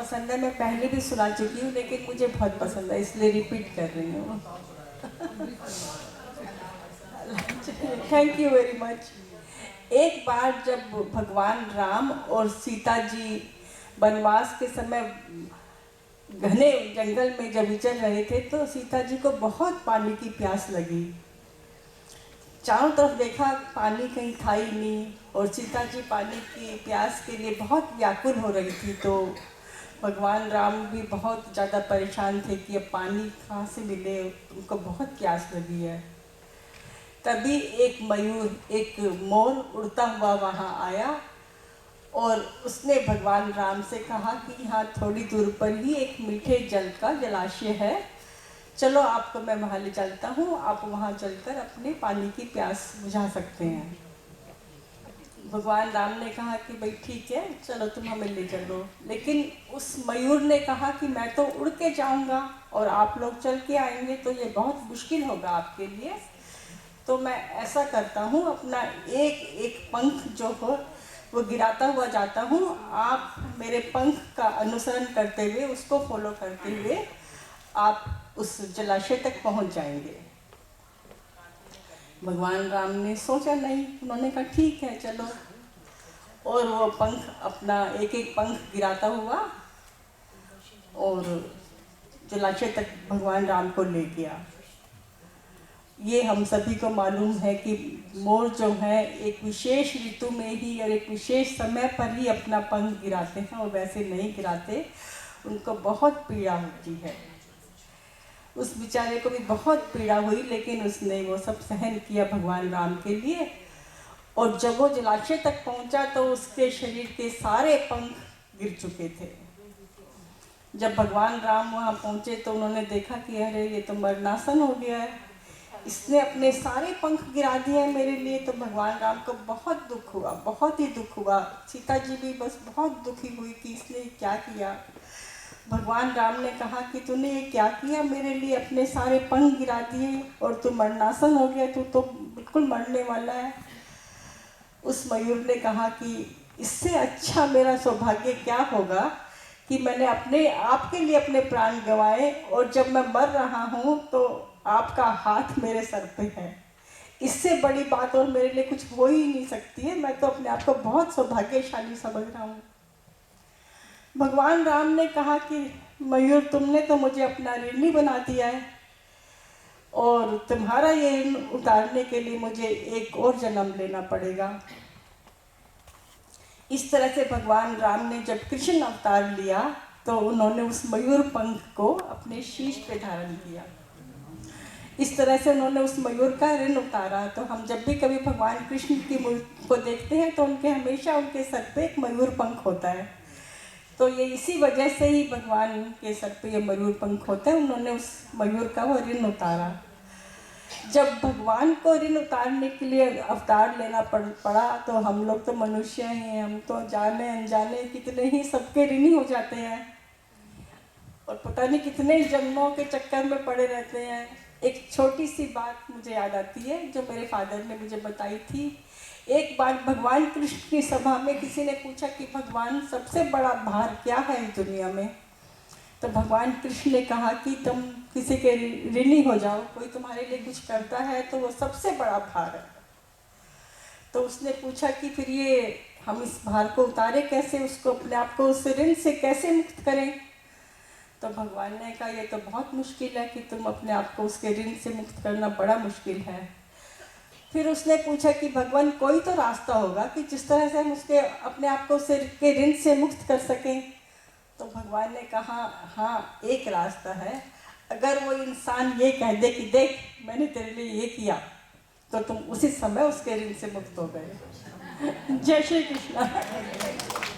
पसंद है। मैं पहले भी सुना चुकी हूँ लेकिन मुझे बहुत पसंद है, इसलिए रिपीट कर रही हूँ। Thank you very much. एक बार जब भगवान राम और सीता जी वनवास के समय घने जंगल में जब विचर रहे थे तो सीता जी को बहुत पानी की प्यास लगी। चारों तरफ देखा, पानी कहीं था ही नहीं और सीता जी पानी की प्यास के लिए बहुत व्याकुल हो रही थी। तो भगवान राम भी बहुत ज़्यादा परेशान थे कि अब पानी कहाँ से मिले, उनको बहुत प्यास लगी है। तभी एक मयूर, एक मोर उड़ता हुआ वहाँ आया और उसने भगवान राम से कहा कि यहाँ थोड़ी दूर पर ही एक मीठे जल का जलाशय है, चलो आपको मैं वहाँ ले चलता हूँ, आप वहाँ चलकर अपने पानी की प्यास बुझा सकते हैं। भगवान राम ने कहा कि भाई ठीक है, चलो तुम हमें ले चलो। लेकिन उस मयूर ने कहा कि मैं तो उड़ के जाऊँगा और आप लोग चल के आएंगे तो ये बहुत मुश्किल होगा आपके लिए। तो मैं ऐसा करता हूँ, अपना एक एक पंख जो हो वो गिराता हुआ जाता हूँ, आप मेरे पंख का अनुसरण करते हुए, उसको फॉलो करते हुए आप उस जलाशय तक पहुँच जाएंगे। भगवान राम ने सोचा नहीं, उन्होंने कहा ठीक है चलो। और वो पंख, अपना एक एक पंख गिराता हुआ और जलाशय तक भगवान राम को ले गया। ये हम सभी को मालूम है कि मोर जो है एक विशेष ऋतु में ही और एक विशेष समय पर ही अपना पंख गिराते हैं और वैसे नहीं गिराते, उनको बहुत पीड़ा होती है। उस बेचारे को भी बहुत पीड़ा हुई लेकिन उसने वो सब सहन किया भगवान राम के लिए। और जब वो जलाशय तक पहुंचा तो उसके शरीर के सारे पंख गिर चुके थे। जब भगवान राम वहाँ पहुँचे तो उन्होंने देखा कि अरे ये तो मरणासन हो गया है, इसने अपने सारे पंख गिरा दिए हैं मेरे लिए। तो भगवान राम को बहुत दुख हुआ, बहुत ही दुख हुआ। सीता जी भी बस बहुत दुखी हुई कि इसने क्या किया। भगवान राम ने कहा कि तूने ये क्या किया मेरे लिए, अपने सारे पंख गिरा दिए और तू मरणासन हो गया, तू तो बिल्कुल मरने वाला है। उस मयूर ने कहा कि इससे अच्छा मेरा सौभाग्य क्या होगा कि मैंने अपने आपके लिए अपने प्राण गंवाए और जब मैं मर रहा हूँ तो आपका हाथ मेरे सर पे है। इससे बड़ी बात और मेरे लिए कुछ हो ही नहीं सकती है, मैं तो अपने आप को बहुत सौभाग्यशाली समझ रहा हूँ। भगवान राम ने कहा कि मयूर, तुमने तो मुझे अपना ऋणी बना दिया है और तुम्हारा ये ऋण उतारने के लिए मुझे एक और जन्म लेना पड़ेगा। इस तरह से भगवान राम ने जब कृष्ण अवतार लिया तो उन्होंने उस मयूर पंख को अपने शीश पे धारण किया। इस तरह से उन्होंने उस मयूर का ऋण उतारा। तो हम जब भी कभी भगवान कृष्ण की मूर्ति को देखते हैं तो उनके हमेशा उनके सर पे एक मयूर पंख होता है। तो ये इसी वजह से ही भगवान के सर पे ये मयूर पंख होता है, उन्होंने उस मयूर का वो ऋण उतारा। जब भगवान को ऋण उतारने के लिए अवतार लेना पड़ा तो हम लोग तो मनुष्य ही हैं, हम तो जाने अनजाने कितने ही सबके ऋणी हो जाते हैं और पता नहीं कितने जन्मों के चक्कर में पड़े रहते हैं। एक छोटी सी बात मुझे याद आती है जो मेरे फादर ने मुझे बताई थी। एक बार भगवान कृष्ण की सभा में किसी ने पूछा कि भगवान सबसे बड़ा भार क्या है इस दुनिया में। तो भगवान कृष्ण ने कहा कि तुम किसी के ऋणी हो जाओ, कोई तुम्हारे लिए कुछ करता है तो वो सबसे बड़ा भार है। तो उसने पूछा कि फिर ये हम इस भार को उतारे कैसे, उसको अपने आप को उस ऋण से कैसे मुक्त करें। तो भगवान ने कहा ये तो बहुत मुश्किल है कि तुम अपने आप को उसके ऋण से मुक्त करना बड़ा मुश्किल है। फिर उसने पूछा कि भगवान कोई तो रास्ता होगा कि जिस तरह से हम उसके अपने आप को उसके ऋण से मुक्त कर सकें। तो भगवान ने कहा हाँ, एक रास्ता है, अगर वो इंसान ये कह दे कि देख मैंने तेरे लिए ये किया, तो तुम उसी समय उसके ऋण से मुक्त हो गए। जय श्री कृष्ण।